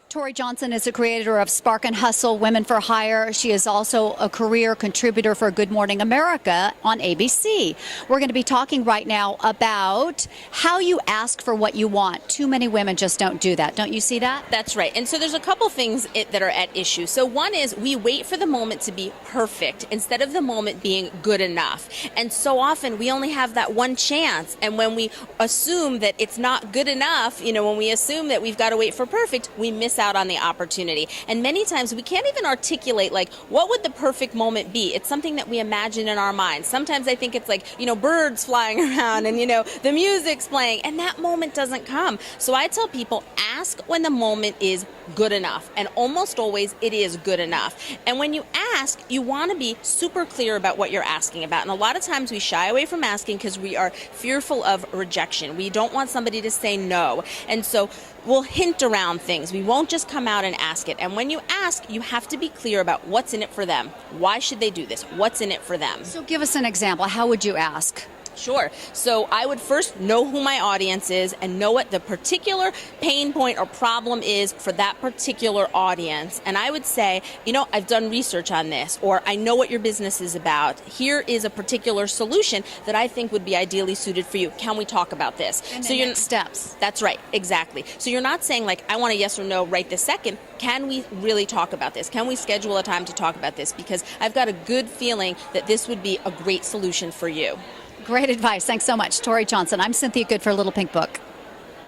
Tory Johnson is the creator of Spark and Hustle, Women for Hire. She is also a career contributor for Good Morning America on ABC. We're going to be talking right now about how you ask for what you want. Too many women just don't do that. Don't you see that? That's right. And so there's a couple things that are at issue. So one is we wait for the moment to be perfect instead of the moment being good enough. And so often we only have that one chance. And when we assume that it's not good enough, when we assume that we've got to wait for perfect, we miss out on the opportunity. And many times we can't even articulate what would the perfect moment be. It's something that we imagine in our minds. Sometimes I think it's birds flying around and the music's playing, and that moment doesn't come. So I tell people, ask when the moment is good enough, and almost always it is good enough. And when you ask, you want to be super clear about what you're asking about. And a lot of times we shy away from asking because we are fearful of rejection. We don't want somebody to say no. And so we'll hint around things. We won't just come out and ask it. And when you ask, you have to be clear about what's in it for them. Why should they do this? What's in it for them? So give us an example. How would you ask? Sure. So I would first know who my audience is and know what the particular pain point or problem is for that particular audience. And I would say, I've done research on this, or I know what your business is about. Here is a particular solution that I think would be ideally suited for you. Can we talk about this? And so your steps. That's right. Exactly. So you're not saying I want a yes or no right this second. Can we really talk about this? Can we schedule a time to talk about this? Because I've got a good feeling that this would be a great solution for you. Great advice. Thanks so much. Tory Johnson. I'm Cynthia Good for Little Pink Book.